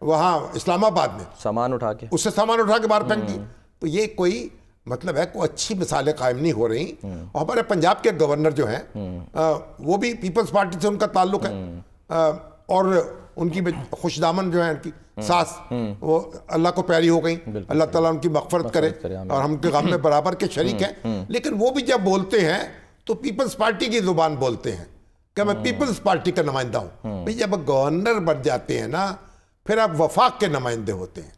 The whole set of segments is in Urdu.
وہاں اسلام آباد میں سامان اٹھا کے اس سے سامان اٹھا کے باہر پھینک دی. تو یہ کوئی مطلب ہے کوئی اچھی مثالیں قائم نہیں ہو رہی. اور ہمارے پنجاب کے گورنر جو ہیں وہ بھی پیپلز پارٹی سے ان کا تعلق ہے, اور ان کی خوش دامن جو ہے ان کی ساس وہ اللہ کو پیاری ہو گئی, اللہ تعالیٰ ان کی مغفرت کرے, اور ہم کے غم میں برابر کے شریک ہیں. لیکن وہ بھی جب بولتے ہیں تو پیپلز پارٹی کی زبان بولتے ہیں کہ میں پیپلز پارٹی کا نمائندہ ہوں. جب گورنر بن جاتے ہیں نا پھر آپ وفاق کے نمائندے ہوتے ہیں,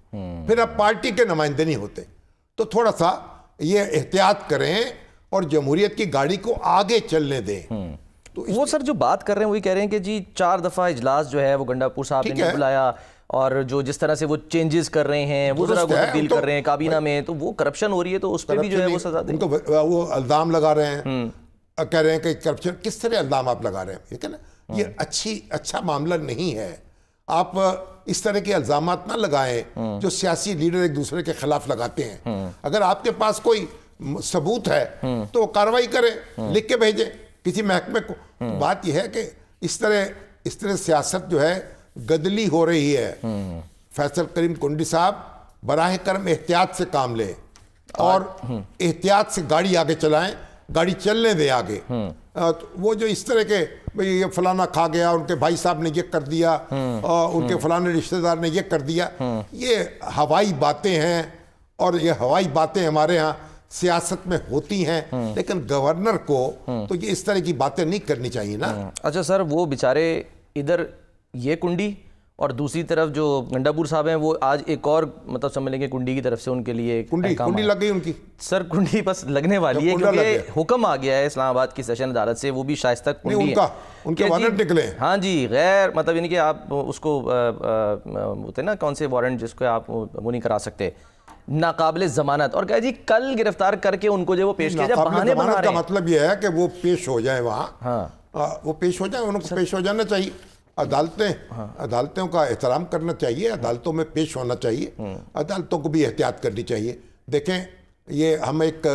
پھر آپ پارٹی کے نمائندے نہیں ہوتے. تو تھوڑا سا یہ احتیاط کریں اور جمہوریت کی گاڑی کو آگے چلنے دیں. تو وہ سر جو بات کر رہے ہیں وہی کہہ رہے ہیں کہ جی 4 دفعہ اجلاس جو ہے وہ گنڈاپور صاحب نے بلایا, اور جو جس طرح سے وہ چینجز کر رہے ہیں وہ ذرا کو تبدیل کر رہے ہیں کابینہ میں, تو وہ کرپشن ہو رہی ہے, تو اس پہ بھی جو ہے وہ سزا دیں. ان کو وہ الزام لگا رہے ہیں, کہہ رہے ہیں کہ کرپشن. کس طرح الزام آپ لگا رہے ہیں, ٹھیک ہے نا, یہ اچھا معاملہ نہیں ہے. آپ اس طرح کے الزامات نہ لگائیں جو سیاسی لیڈر ایک دوسرے کے خلاف لگاتے ہیں. اگر آپ کے پاس کوئی ثبوت ہے تو وہ کارروائی کریں, لکھ کے بھیجیں کسی محکمے کو. بات یہ ہے کہ اس طرح سیاست جو ہے گدلی ہو رہی ہے. فیصل کریم کنڈی صاحب براہ کرم احتیاط سے کام لیں اور احتیاط سے گاڑی آگے چلائیں, گاڑی چلنے دیں آگے. وہ جو اس طرح کے یہ فلانا کھا گیا, ان کے بھائی صاحب نے یہ کر دیا, اور ان کے فلانے رشتہ دار نے یہ کر دیا, یہ ہوائی باتیں ہیں. اور یہ ہوائی باتیں ہمارے ہاں سیاست میں ہوتی ہیں, لیکن گورنر کو تو یہ اس طرح کی باتیں نہیں کرنی چاہیے نا. اچھا سر, وہ بیچارے ادھر یہ کنڈی اور دوسری طرف جو گنڈاپور صاحب ہیں وہ آج ایک اور مطلب سمجھ لیں کہ کنڈی کی طرف سے ان کے لیے کنڈی لگ گئی ان کی. سر کنڈی بس لگنے والی ہے کیونکہ حکم آ گیا ہے اسلام آباد کی سیشن عدالت سے, وہ بھی شائستہ کنڈی ہے, ان کے وارنٹ نکلے. ہاں جی, غیر مطلب یعنی کہ آپ اس کو ہوتے نا کون سے وارنٹ جس کو آپ وہ نہیں کرا سکتے, ناقابل ضمانت, اور کہا جی کل گرفتار کر کے ان کو جو وہ پیش کیا جائے. بہانے بنا رہے ہیں. مطلب یہ ہے کہ وہ پیش ہو جائیں وہاں, وہ پیش ہو جائیں, انہوں کو پیش ہو جانا چاہیے. عدالتوں کا احترام کرنا چاہیے, عدالتوں میں پیش ہونا چاہیے, عدالتوں کو بھی احتیاط کرنی چاہیے. دیکھیں یہ ہم ایک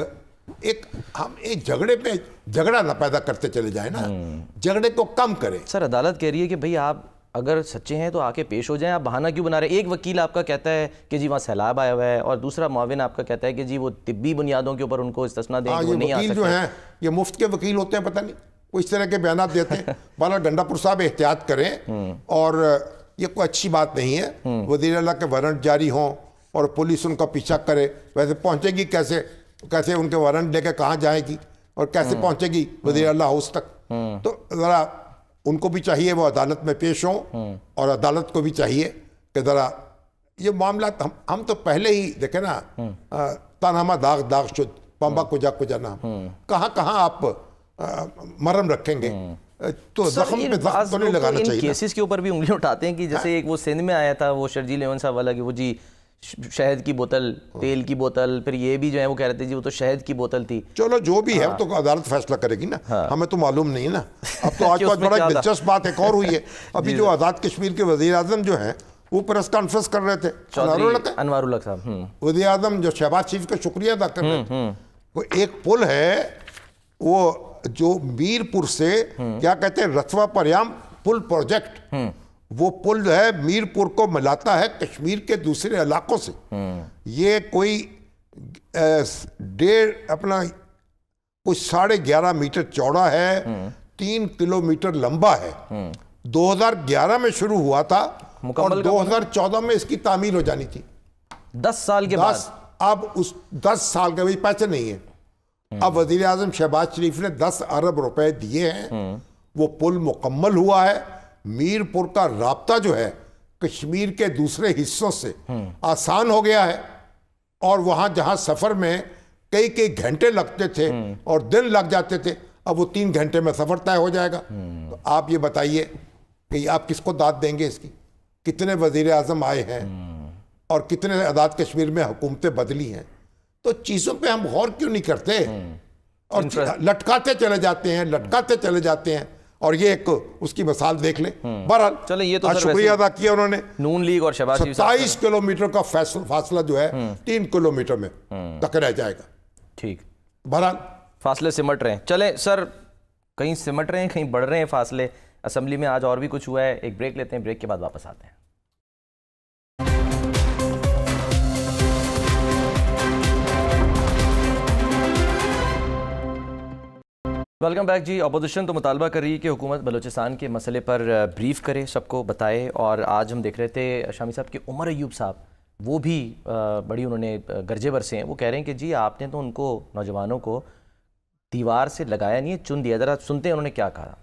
جھگڑے پہ جھگڑا نہ پیدا کرتے چلے جائیں نا, جھگڑے کو کم کریں. سر عدالت کہہ رہی ہے کہ بھئی آپ اگر سچے ہیں تو آ کے پیش ہو جائیں, آپ بہانہ کیوں بنا رہے ہیں. ایک وکیل آپ کا کہتا ہے کہ جی وہاں سیلاب آیا ہوا ہے, اور دوسرا معاون آپ کا کہتا ہے کہ جی وہ طبی بنیادوں کے اوپر ان کو استثنا دیں, وہ نہیں آ سکتے. وکیل جو ہیں یہ مفت کے وکیل ہوتے ہیں, پتہ نہیں وہ اس طرح کے بیانات دیتے ہیں. بہرحال گنڈاپور صاحب احتیاط کریں, اور یہ کوئی اچھی بات نہیں ہے. وزیر اعلیٰ کے وارنٹ جاری ہوں اور پولیس ان کا پیچھا کرے, ویسے پہنچے گی کیسے ان کے وارنٹ لے کے کہاں جائے گی, اور کیسے پہنچے گی وزیر اعلیٰ ہاؤس تک. تو ذرا ان کو بھی چاہیے وہ عدالت میں پیش ہوں, اور عدالت کو بھی چاہیے کہ ذرا یہ معاملات ہم تو پہلے ہی دیکھیں نا, تنہما داغ شد پمبا کجا نام, کہاں آپ مرم رکھیں گے. تو زخم پہ زخم تو نہیں لگانا چاہیے. کیسز کے اوپر بھی انگلیاں اٹھاتے ہیں کہ جیسے ایک وہ سندھ میں آیا تھا وہ شرجیل احمد صاحب والا, کہ وہ جی شہد کی بوتل, تیل کی بوتل, پھر یہ بھی جو ہے وہ کہہ رہے تھے جی وہ تو شہد کی بوتل تھی. چلو جو بھی ہے وہ تو عدالت فیصلہ کرے گی نا, ہمیں تو معلوم نہیں نا. اب تو آج بڑا دلچسپ بات ایک اور ہوئی ہے, ابھی جو آزاد کشمیر کے وزیر اعظم جو ہیں وہ پریس کانفرنس کر رہے تھے, انوار الحق صاحب, وزیر اعظم جو شہباز شریف کا شکریہ ادا کر رہے تھے. وہ ایک پل ہے وہ جو میر پور سے کیا کہتے ہیں رتوا پریام پل پروجیکٹ, وہ پل جو ہے میر پور کو ملاتا ہے کشمیر کے دوسرے علاقوں سے. یہ کوئی 11.5 میٹر چوڑا ہے, 3 کلومیٹر لمبا ہے. 2011 میں شروع ہوا تھا اور 2014 میں اس کی تعمیر ہو جانی تھی. 10 سال کے بعد. اب اس 10 سال کے بھی پیسے نہیں ہیں. اب وزیر اعظم شہباز شریف نے 10 ارب روپے دیے ہیں, وہ پل مکمل ہوا ہے. میر پور کا رابطہ جو ہے کشمیر کے دوسرے حصوں سے آسان ہو گیا ہے, اور وہاں جہاں سفر میں کئی گھنٹے لگتے تھے اور دن لگ جاتے تھے, اب وہ 3 گھنٹے میں سفر طے ہو جائے گا. تو آپ یہ بتائیے کہ آپ کس کو داد دیں گے اس کی؟ کتنے وزیر اعظم آئے ہیں اور کتنے آزاد کشمیر میں حکومتیں بدلی ہیں. تو چیزوں پہ ہم غور کیوں نہیں کرتے, اور لٹکاتے چلے جاتے ہیں. اور یہ ایک اس کی مثال دیکھ لیں. بہرحال چلیں, یہ تو شکریہ ادا کیا انہوں نے. نون لیگ اور شہباز شریف 27 کلومیٹر کا فاصلہ جو ہے 3 کلومیٹر میں تک رہ جائے گا. ٹھیک, بہرحال فاصلے سمٹ رہے ہیں. چلیں سر, کہیں سمٹ رہے ہیں کہیں بڑھ رہے ہیں فاصلے. اسمبلی میں آج اور بھی کچھ ہوا ہے, ایک بریک لیتے ہیں, بریک کے بعد واپس آتے ہیں. ویلکم بیک جی. اپوزیشن تو مطالبہ کر رہی ہے کہ حکومت بلوچستان کے مسئلے پر بریف کرے, سب کو بتائے. اور آج ہم دیکھ رہے تھے شامی صاحب کہ عمر ایوب صاحب, وہ بھی بڑی انہوں نے گرجے برسے ہیں. وہ کہہ رہے ہیں کہ جی آپ نے تو ان کو, نوجوانوں کو دیوار سے لگایا نہیں ہے, چن دیا. ذرا سنتے ہیں انہوں نے کیا کہا.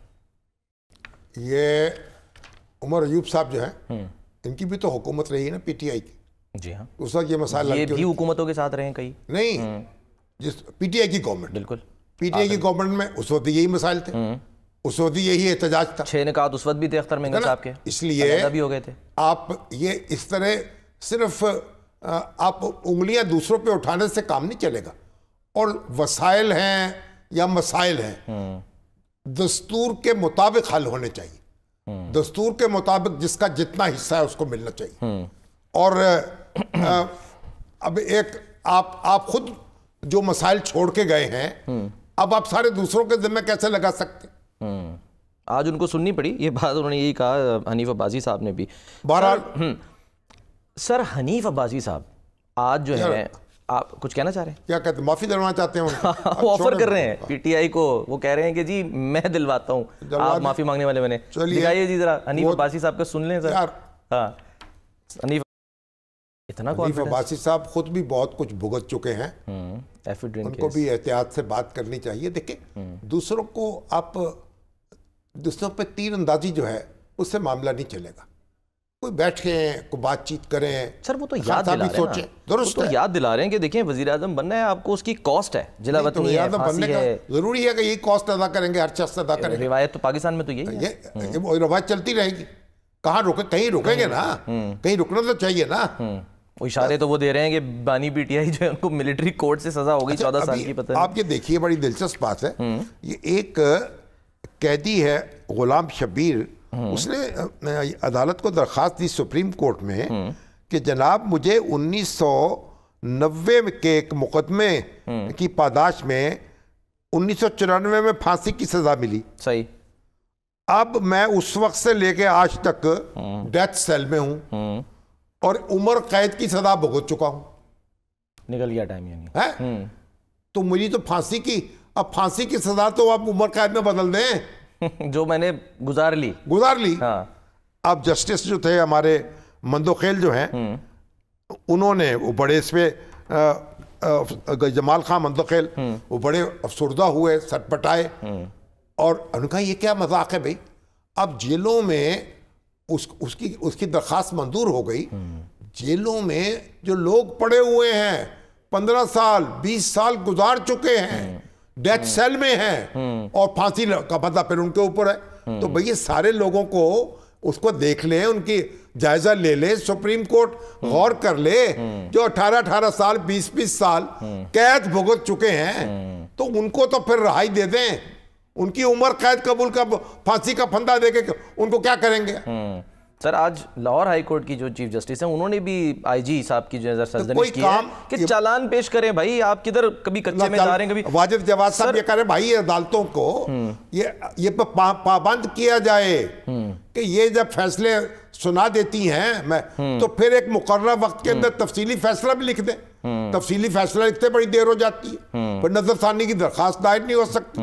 یہ عمر ایوب صاحب جو ہیں, ان کی بھی تو حکومت رہی ہے نا پی ٹی آئی کی. جی ہاں, اس وقت یہ مسائل یہ بھی حکومتوں کے ساتھ رہے ہیں کئی. نہیں, جس پی ٹی آئی کی گورنمنٹ, بالکل پی ٹی آئی کی گورنمنٹ میں اس وقت یہی مسائل تھے, اس وقت یہی احتجاج تھا. 6 نکات اس وقت بھی تھے اختر مینگل صاحب کے, اس لیے بھی ہو گئے تھے. آپ یہ اس طرح صرف آپ انگلیاں دوسروں پہ اٹھانے سے کام نہیں چلے گا. اور وسائل ہیں یا مسائل ہیں, دستور کے مطابق حل ہونے چاہیے. دستور کے مطابق جس کا جتنا حصہ ہے اس کو ملنا چاہیے. اور اب ایک آپ خود جو مسائل چھوڑ کے گئے ہیں, اب آپ سارے دوسروں کے ذمہ کیسے لگا سکتے؟ آج ان کو سننی پڑی یہ بات. انہوں نے یہی کہا حنیف عباسی صاحب نے بھی. بہرحال سر حنیف عباسی صاحب آج جو ہے, آپ کچھ کہنا چاہ رہے ہیں؟ کیا کہتے ہیں, معافی دلوانا چاہتے ہیں؟ وہ آفر کر رہے ہیں پی ٹی آئی کو. وہ کہہ رہے ہیں کہ جی میں دلواتا ہوں, آپ معافی مانگنے والے بنے. دکھائیے جی ذرا حنیف عباسی صاحب کا سن لیں سر. ہاں, حنیف عباسی صاحب خود بھی بہت کچھ بھگت چکے ہیں, ان کو بھی احتیاط سے بات کرنی چاہیے. دیکھیں, دوسروں کو آپ دوسروں پہ تیر اندازی جو ہے اس سے معاملہ نہیں چلے گا. کوئی بیٹھیں, کوئی بات چیت کریں. سر وہ تو یاد دلا رہے ہیں نا, درست ہے, یاد دلا رہے ہیں کہ دیکھیں وزیر اعظم بننا ہے آپ کو, اس کی کاسٹ ہے, جلا وطنی ہے, پھانسی ہے. ضروری ہے کہ یہی کاسٹ ادا کریں گے, ہر شخص ادا کریں گے. روایت تو پاکستان میں تو یہی ہے, یہ روایت چلتی رہے گی. کہاں رکے, کہیں رکیں گے نا, کہیں رکنا تو چاہیے نا. وہ اشارے تو وہ دے رہے ہیں کہ بانی پی ٹی آئی جو ہے ان کو ملٹری کورٹ سے سزا ہو گئی 14 سال کی. پتہ آپ یہ دیکھیے, بڑی دلچسپ بات ہے. یہ ایک قیدی ہے غلام شبیر, اس نے عدالت کو درخواست دی سپریم کورٹ میں کہ جناب مجھے 1990 کے ایک مقدمے کی پاداش میں 1994 میں پھانسی کی سزا ملی. صحیح. اب میں اس وقت سے لے کے آج تک ڈیتھ سیل میں ہوں اور عمر قید کی سزا بھگت چکا ہوں. نکل گیا ٹائم یعنی. تو مجھے تو پھانسی کی, اب پھانسی کی سزا تو آپ عمر قید میں بدل دیں جو میں نے گزار لی. اب جسٹس جو تھے ہمارے مندوخیل جو ہیں, انہوں نے وہ بڑے اس پہ جمال خان مندوخیل وہ بڑے افسردہ ہوئے, سٹ پٹائے, اور ان کا یہ کیا مذاق ہے بھائی. اب جیلوں میں اس کی درخواست منظور ہو گئی. جیلوں میں جو لوگ پڑے ہوئے ہیں 15 سال 20 سال گزار چکے ہیں, ڈیتھ سیل میں ہیں, اور پھانسی کا بدلہ پھر ان کے اوپر ہے. تو بھئی یہ سارے لوگوں کو اس کو دیکھ لیں, ان کی جائزہ لے لیں, سپریم کورٹ غور کر لے. جو 18 سال 20 سال قید بھگت چکے ہیں تو ان کو تو پھر رہائی دے دیں. ان کی عمر قید قبول کا پھانسی کا پھندا دے کے ان کو کیا کریں گے. سر آج لاہور ہائی کورٹ کی جو چیف جسٹس ہیں انہوں نے بھی آئی جی صاحب کی جو نظر سرزنش کی ہے کہ چالان پیش کریں بھائی, آپ کدھر کبھی کچے میں جا رہے ہیں, کبھی. واجد جواد صاحب یہ کہہ رہے بھائی عدالتوں کو یہ پابند کیا جائے کہ یہ جب فیصلے سنا دیتی ہیں تو پھر ایک مقررہ وقت کے اندر تفصیلی فیصلہ بھی لکھ دیں. تفصیلی فیصلہ لکھتے بڑی دیر ہو جاتی ہے, پھر نظر ثانی کی درخواست دائر نہیں ہو سکتی.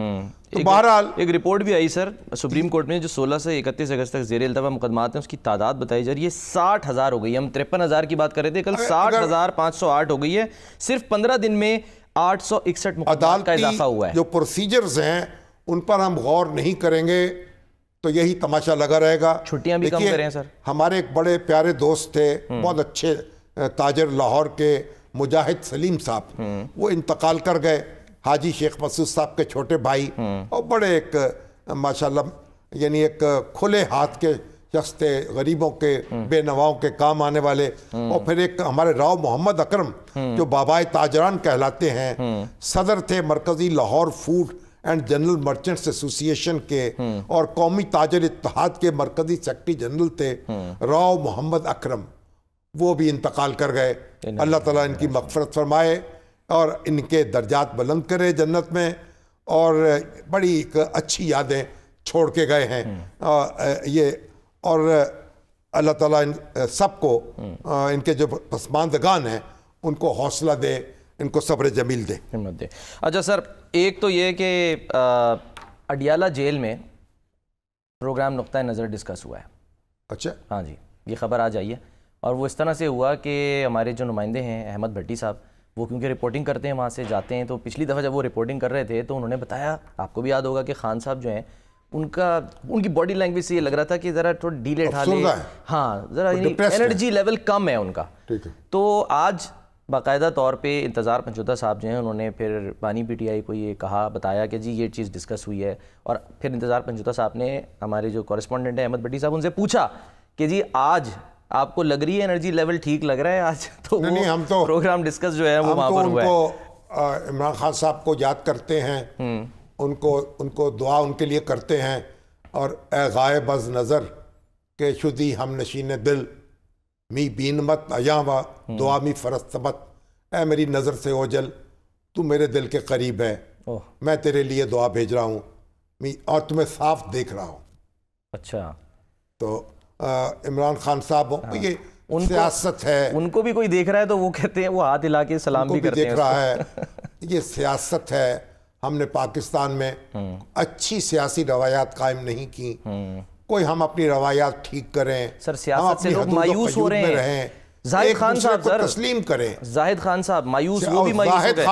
تو بہرحال ایک رپورٹ بھی آئی سر سپریم کورٹ میں, جو 16 سے 31 اگست تک زیر التوا مقدمات ہیں اس کی تعداد بتائی جا رہی ہے 60,000 ہو گئی. ہم 53,000 کی بات کر رہے تھے, کل 60,508 ہو گئی ہے. صرف 15 دن میں 861 مقدمات کا اضافہ ہوا ہے. جو پروسیجرز ہیں ان پر ہم غور نہیں کریں گے تو یہی تماشا لگا رہے گا. چھٹیاں بھی کم کریں سر. ہمارے ایک بڑے پیارے دوست تھے, بہت اچھے تاجر لاہور کے, مجاہد سلیم صاحب, وہ انتقال کر گئے. حاجی شیخ مسعود صاحب کے چھوٹے بھائی, اور بڑے ایک ماشاءاللہ یعنی ایک کھلے ہاتھ کے شخص تھے, غریبوں کے بے نواؤں کے کام آنے والے. اور پھر ایک ہمارے راؤ محمد اکرم جو بابائے تاجران کہلاتے ہیں, صدر تھے مرکزی Lahore food and general merchants ایسوسی ایشن کے, اور قومی تاجر اتحاد کے مرکزی سیکرٹری جنرل تھے راؤ محمد اکرم. وہ بھی انتقال کر گئے. اللہ تعالیٰ ان کی مغفرت فرمائے اور ان کے درجات بلند کرے جنت میں, اور بڑی ایک اچھی یادیں چھوڑ کے گئے ہیں یہ. اور اللہ تعالیٰ ان سب کو, ان کے جو پسماندگان ہیں ان کو حوصلہ دے, ان کو صبر جمیل دے. اچھا سر, ایک تو یہ کہ اڈیالہ جیل میں پروگرام نقطہ نظر ڈسکس ہوا ہے. اچھا. ہاں جی, یہ خبر آ جائی ہے, اور وہ اس طرح سے ہوا کہ ہمارے جو نمائندے ہیں احمد بھٹی صاحب, وہ کیونکہ رپورٹنگ کرتے ہیں وہاں سے جاتے ہیں, تو پچھلی دفعہ جب وہ رپورٹنگ کر رہے تھے تو انہوں نے بتایا, آپ کو بھی یاد ہوگا کہ خان صاحب جو ہیں ان کی باڈی لینگویج سے یہ لگ رہا تھا کہ ذرا تھوڑا ڈھیلے ڈھالے, ہاں ذرا انرجی لیول کم ہے ان کا. تو آج باقاعدہ طور پہ انتظار پنجوتا صاحب جو ہیں انہوں نے پھر بانی پی ٹی آئی کو یہ کہا, بتایا کہ جی یہ چیز ڈسکس ہوئی ہے, اور پھر انتظار پنجوتا صاحب نے ہمارے جو کورسپونڈنٹ ہیں احمد بھٹی صاحب ان سے پوچھا کہ جی آج آپ کو لگ رہی ہے انرجی لیول ٹھیک لگ رہا ہے آج؟ تو ہم تو پروگرام ڈسکس جو ہے وہ وہاں پر ہوا ہے. عمران خان صاحب کو یاد کرتے ہیں, ان کو دعا ان کے لیے کرتے ہیں, اور اے غائب از نظر کہ شدی ہم نشین دل می بینمت ایاں و دعا می فرستبت, اے میری نظر سے اوجل تو میرے دل کے قریب ہے, میں تیرے لیے دعا بھیج رہا ہوں اور تمہیں صاف دیکھ رہا ہوں. اچھا, تو عمران خان صاحب یہ سیاست ہے, ان کو بھی کوئی دیکھ رہا ہے تو وہ کہتے ہیں, وہ ہاتھ ہلا کے سلام بھی کرتے ہیں, دیکھ رہا ہے. یہ سیاست ہے. ہم نے پاکستان میں اچھی سیاسی روایات قائم نہیں کی. کوئی ہم اپنی روایات ٹھیک کریں, سر سیاست سے لوگ مایوس ہو رہے ہیں. زاہد خان صاحب سر تسلیم کریں, زاہد خان صاحب مایوس, وہ بھی مایوس ہو گئے.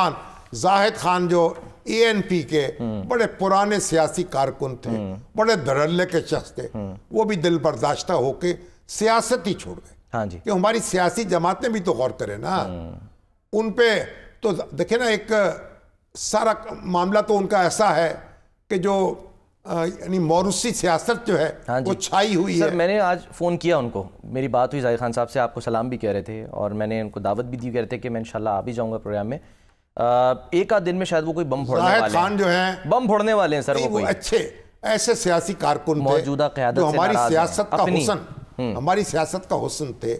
زاہد خان جو اے این پی کے بڑے پرانے سیاسی کارکن تھے, بڑے دھڑلے کے شخص تھے, وہ بھی دل برداشتہ ہو کے سیاست ہی چھوڑ گئے. ہاں جی, کہ ہماری سیاسی جماعتیں بھی تو غور کریں نا ان پہ. تو دیکھیں نا, ایک سارا معاملہ تو ان کا ایسا ہے کہ جو یعنی موروثی سیاست جو ہے وہ چھائی ہوئی ہے. سر میں نے آج فون کیا ان کو, میری بات ہوئی زاہد خان صاحب سے, آپ کو سلام بھی کہہ رہے تھے, اور میں نے ان کو دعوت بھی دی, کہہ رہے تھے کہ میں انشاءاللہ آ بھی جاؤں گا پروگرام میں. ایک آدھ دن میں شاید وہ کوئی بم پھوڑنے والے ہیں. زاہد خان جو ہیں بم پھوڑنے والے ہیں سر, وہ کوئی اچھے ایسے سیاسی کارکن تھے موجودہ قیادت جو سے ہماری ناراض سیاست کا ہیں. حسن, ہماری سیاست کا حسن تھے.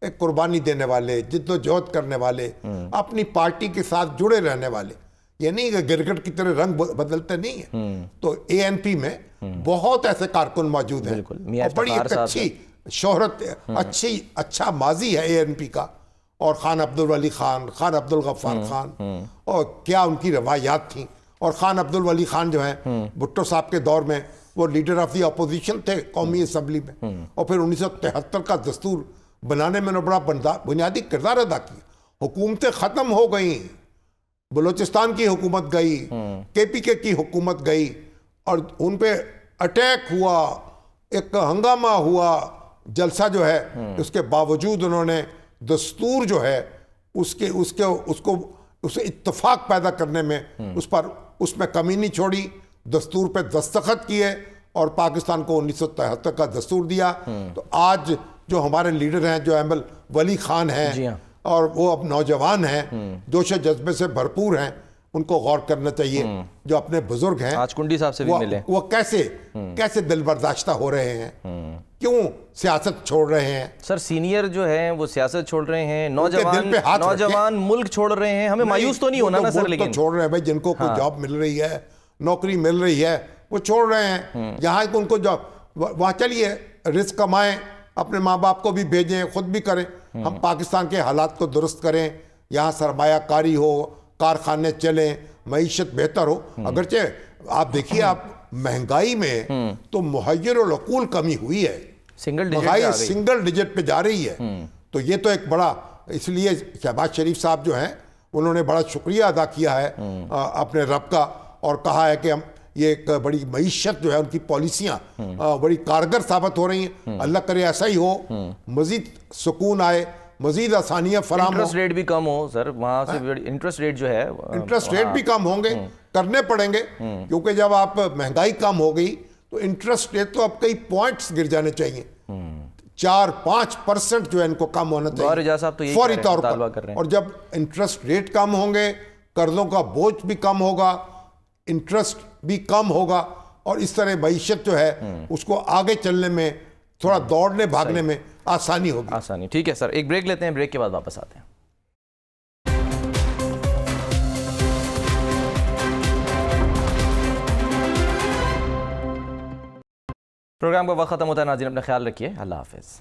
ایک قربانی دینے والے, جد و جہد کرنے والے, اپنی پارٹی کے ساتھ جڑے رہنے والے, یہ نہیں کہ گرگٹ کی طرح رنگ بدلتے نہیں ہیں. تو اے این پی میں بہت ایسے کارکن موجود ہیں, اور بڑی ایک اچھی شہرت, اچھا ماضی ہے اے این پی کا. اور خان عبدالولی خان, خان عبدالغفار خان, اور کیا ان کی روایات تھیں. اور خان عبدالولی خان جو ہیں بھٹو صاحب کے دور میں وہ لیڈر آف دی اپوزیشن تھے قومی اسمبلی میں, اور پھر 1973 کا دستور بنانے میں انہوں نے بڑا بنیادی کردار ادا کیا. حکومتیں ختم ہو گئیں, بلوچستان کی حکومت گئی, کے پی کے کی حکومت گئی, اور ان پہ اٹیک ہوا, ایک ہنگامہ ہوا, جلسہ جو ہے. اس کے باوجود انہوں نے دستور جو ہے اس اتفاق پیدا کرنے میں اس میں کمی نہیں چھوڑی, دستور پہ دستخط کیے, اور پاکستان کو 1973 کا دستور دیا. تو آج جو ہمارے لیڈر ہیں, جو احمد ولی خان ہیں, اور وہ اب نوجوان ہیں, جوش و جذبے سے بھرپور ہیں, ان کو غور کرنا چاہیے. جو اپنے بزرگ ہیں, آج کنڈی صاحب سے بھی ملے, وہ کیسے دل برداشتہ ہو رہے ہیں, کیوں سیاست چھوڑ رہے ہیں. سر سینئر جو ہیں وہ سیاست چھوڑ رہے ہیں, نوجوان ملک چھوڑ رہے ہیں, ہمیں مایوس تو نہیں ہونا نا سر. لیکن چھوڑ رہے ہیں بھائی, جن کو کوئی جاب مل رہی ہے, نوکری مل رہی ہے, وہ چھوڑ رہے ہیں. جہاں ان کو جاب, وہاں چلیے رزق کمائیں, اپنے ماں باپ کو بھی بھیجیں, خود بھی کریں. ہم پاکستان کے حالات کو درست کریں, یہاں سرمایہ کاری ہو, کارخانے چلیں, معیشت بہتر ہو. اگرچہ آپ دیکھیے, آپ مہنگائی میں تو محیر العقول کمی ہوئی ہے, سنگل ڈیجٹ پہ جا رہی ہے. تو یہ تو ایک بڑا, اس لیے شہباز شریف صاحب جو ہیں انہوں نے بڑا شکریہ ادا کیا ہے اپنے رب کا, اور کہا ہے کہ ہم یہ ایک بڑی معیشت جو ہے ان کی پالیسیاں بڑی کارگر ثابت ہو رہی ہیں. اللہ کرے ایسا ہی ہو, مزید سکون آئے, مزید آسانیاں فراہم ہوں. انٹرسٹ ریٹ بھی کم ہو سر, وہاں سے انٹرسٹ ریٹ جو ہے, انٹرسٹ ریٹ بھی کم ہوں گے, کرنے پڑیں گے, کیونکہ جب آپ مہنگائی کم ہو گئی تو انٹرسٹ ریٹ تو اب کئی پوائنٹس گر جانے چاہیے. 4-5% جو ہے ان کو کم ہونا چاہیے فوری طور پر. اور جب انٹرسٹ ریٹ کم ہوں گے, قرضوں کا بوجھ بھی کم ہوگا, انٹرسٹ بھی کم ہوگا, اور اس طرح معیشت جو ہے اس کو آگے چلنے میں, تھوڑا دوڑنے بھاگنے میں آسانی ہوگی. ٹھیک ہے سر, ایک بریک لیتے ہیں, بریک کے بعد واپس آتے ہیں. پروگرام کا وقت ختم ہوتا ہے ناظرین, اپنا خیال رکھیے, اللہ حافظ.